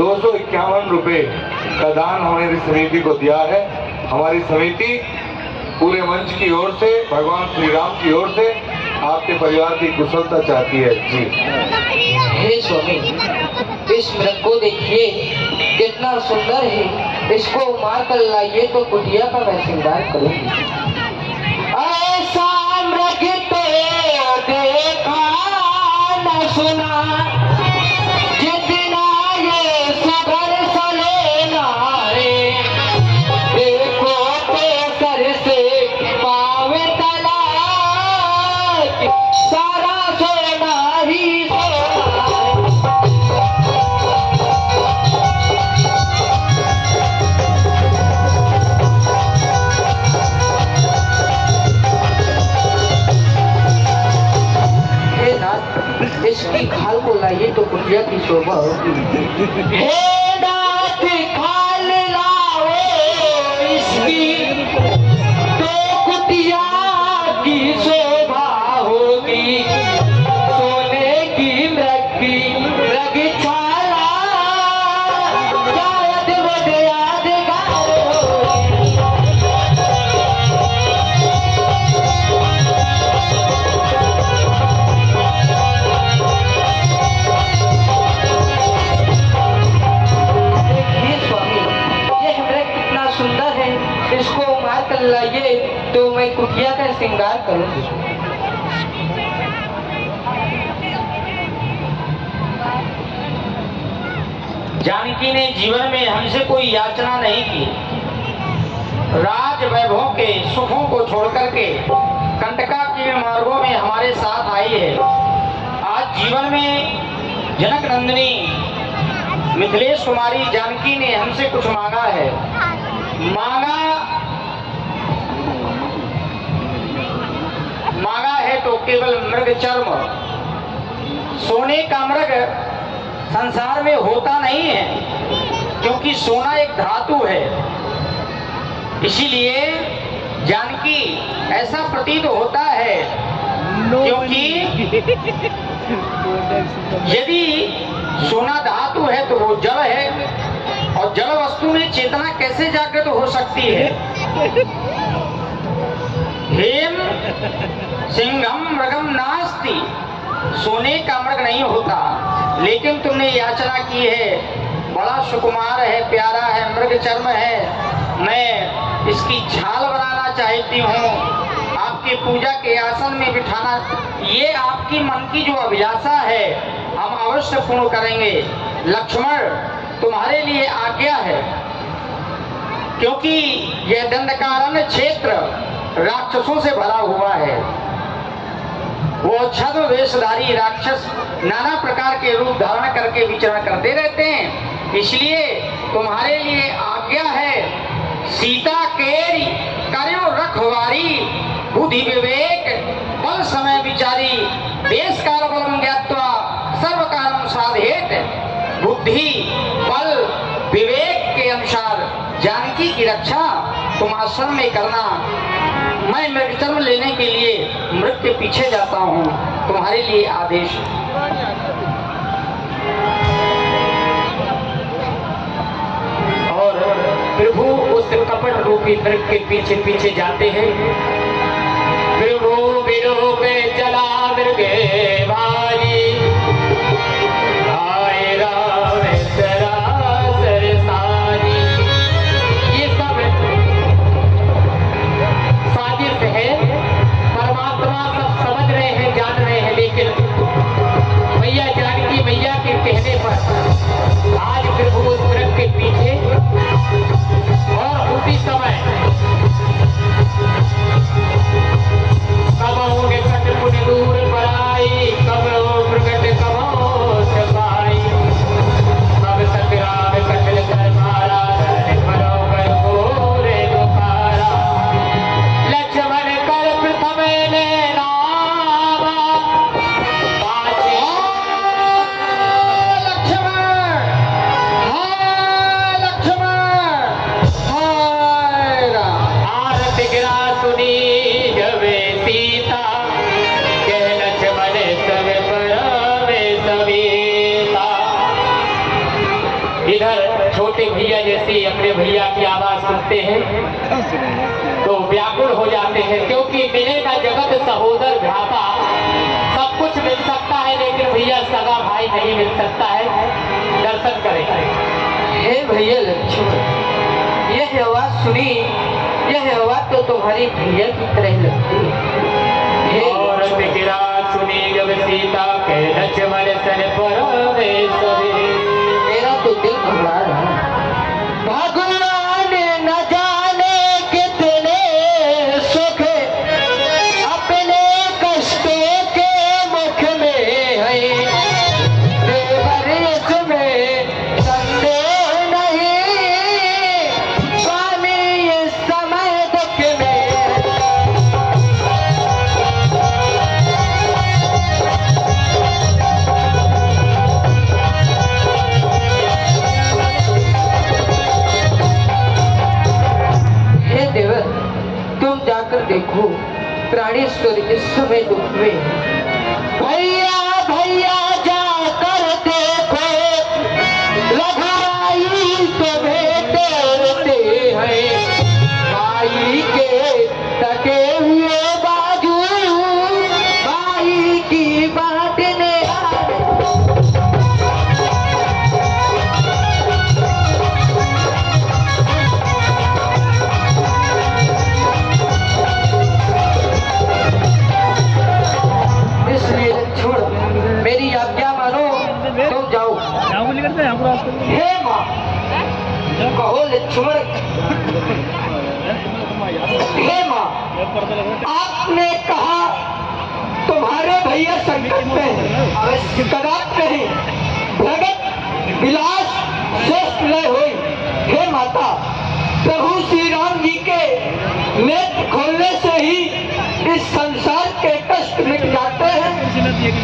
251 रुपए का दान हमारी समिति को दिया है। हमारी समिति पूरे मंच की ओर से, भगवान श्री राम की ओर से आपके परिवार की कुशलता चाहती है जी। हे स्वामी, इस मृग को देखिए कितना सुंदर है, इसको मार कर लाइए तो कुटिया का मैं श्रृंगार करूंगी। ऐसा मृग तो देखा न सुना, जितना ये सुगर सले नारे, देखो तो सर से पावे तला, सारा सोना ही सोना। हे नाथ, इसकी खाल को लाइए तो कुटिया की शोभा होगी। हे नाथ, खाल लाओ इसकी तो कुटिया की शोभा होगी। सोने की मृग की मृग छाला, शायद बड़ यादगार होगी। देखिए स्वामी, यह मृग कितना सुंदर है, इसको मार कर लाइए तो मैं कुटिया का श्रृंगार करूंगी। जानकी ने जीवन में हमसे कोई याचना नहीं की। राज वैभव के सुखों को छोड़कर के कंटका के मार्गों में हमारे साथ आई है। आज जीवन में जनक नंदिनी मिथिलेश कुमारी जानकी ने हमसे कुछ मांगा है। मांगा है तो केवल मृग चर्म। सोने का मृग संसार में होता नहीं है, क्योंकि सोना एक धातु है। इसीलिए जानकी ऐसा प्रतीत होता है, क्योंकि यदि सोना धातु है तो वो जल है, और जल वस्तु में चेतना कैसे जागृत हो सकती है। हेम सिंहम मृगम नास्ति, सोने का मृग नहीं होता। लेकिन तुमने याचना की है, बड़ा सुकुमार है, प्यारा है, मृग चर्म है, मैं इसकी छाल बनाना चाहती हूँ, आपके पूजा के आसन में बिठाना। ये आपकी मन की जो अभिलाषा है हम अवश्य पूर्ण करेंगे। लक्ष्मण, तुम्हारे लिए आज्ञा है, क्योंकि यह दंडकारण्य क्षेत्र राक्षसों से भरा हुआ है। वो छद्म वेशधारी राक्षस नाना प्रकार के रूप धारण करके विचरण करते रहते हैं। इसलिए तुम्हारे लिए आज्ञा है, सीता केरी करो रखवारी, बुद्धि विवेक बल समय विचारी, देश काल बलम ज्ञात्वा सर्व कालम साधेत। बुद्धि बल विवेक के अनुसार जानकी की रक्षा तुम आश्रम में करना। मैं मृगचर्म लेने के लिए मृग के पीछे जाता हूँ, तुम्हारे लिए आदेश। और प्रभु उस कपट रूपी मृग के पीछे पीछे जाते हैं। प्रभु विरूप चला मृग भारी, आए राम सरासर सारी। ये सब साजिश है, परमात्मा सब समझ रहे हैं, जान रहे हैं, लेकिन मैया जानकी मैया के कहने पर आज प्रभु उस मृग के पीछे, और उसी समय कब होंगे कट मुनि दूर बराई, कब से अपने भैया की आवाज सुनते हैं तो व्याकुल हो जाते हैं, क्योंकि मिलेगा जगत सहोदर भ्राता, सब कुछ मिल सकता है लेकिन भैया सगा भाई नहीं मिल सकता है। दर्शन करें। हे भैया लक्ष्मण, यह आवाज सुनी, यह आवाज तो तुम्हारी भैया की तरह लगती है। और गिरा सुनी जब सीता के लक्ष्मण सन परमेश्वरी, मेरा तो दिल घबरा रहा है। भगवान न जाने कितने सुख अपने कष्टों के मुख में है, देवर इसमें संदेह नहीं, स्वामी इस समय दुख में। हे देवर, तुम जाकर देखो, प्राणेश्वर इस समय दुख में है। भैया भैया जाकर देखो, रघुराई तो बेटे रोते हैं, भाई के टके हुए बाजू भाई की बांटने आए। इसलिए लक्ष्मण, मेरी आज्ञा मानो, तुम जाओ। हे माँ, कहो लक्ष्मण। हे माँ, आपने कहा तुम्हारे भैया संकट में हैं, अवश्य कदाप नहीं, भगत विलास श्रेष्ठ लय हुई। हे माता, प्रभु श्री राम जी के नेत्र खोलने से ही इस संसार के कष्ट मिट जाते हैं,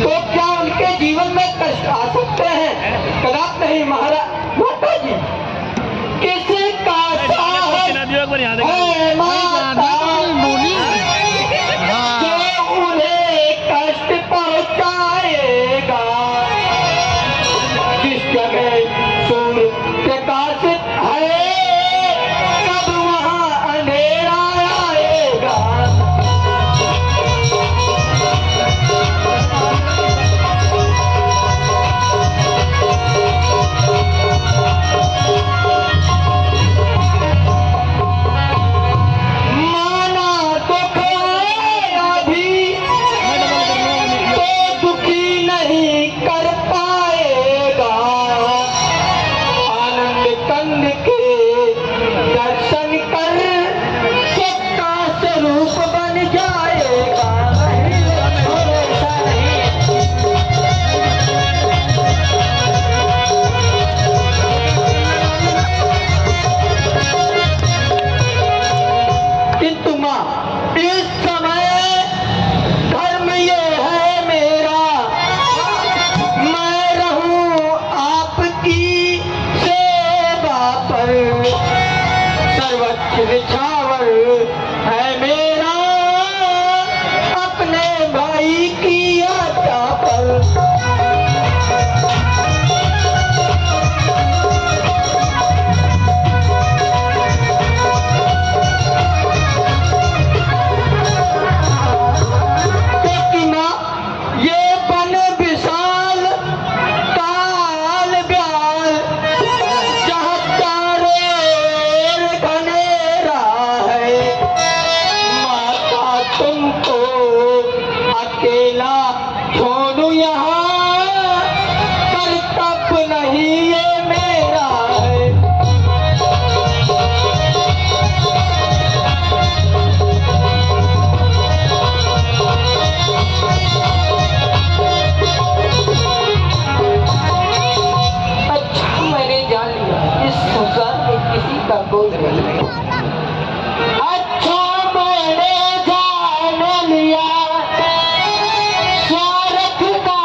तो क्या उनके जीवन में कष्ट आ सकते हैं? कदाप नहीं महाराज। माता जी, किसी का साहस है माता, जो उन्हें कष्ट पहुंचाएगा। जिस जगह सूर्य प्रकाशित है, कब वहां अंधेरा आएगा। माना दुख अभी तो दुखी नहीं कर पाएगा, आनंद कंद के दर्शन कर सबका स्वरूप बन जाएगा। किंतु माँ, इस समय धर्म ये है मेरा, मैं रहूं आपकी सेवा पर, सर्वोच्च निछावर है मेरा, अपने भाई की आज्ञा पर। क्योंकि माँ, ये बन विशाल ताल ब्याल, जहाँ चारों ओर घनेरा है, माता तुमको अकेला छोड़ू यहाँ, कर्तव्य नहीं ये मेरा है। अच्छा, मैंने जान लिया, इस संसार में किसी का कोई नहीं। अच्छा, मैंने जान लिया, स्वार्थ का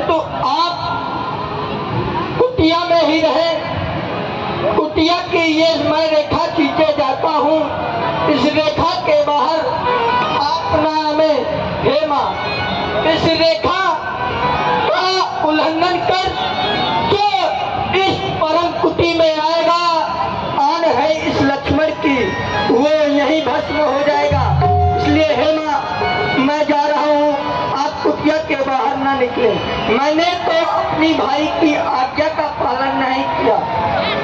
किंतु आप कुटिया में ही रहे। कुटिया की ये मैं रेखा खींचे जाता हूँ, इस रेखा के बाहर आप नाम है हे माँ, इस रेखा का उल्लंघन कर जो इस परम कुटी में आएगा, आन है इस लक्ष्मण की, वो यही भस्म हो जाएगा। इसलिए हे माँ, मैं जा रहा हूँ, आप कुटिया के बाहर ना निकले। मैंने तो अपनी भाई की आज्ञा का पालन नहीं किया,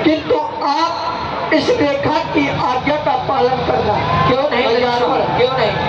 किंतु आप इस रेखा की आज्ञा का पालन करना। क्यों नहीं लक्ष्मण, क्यों नहीं?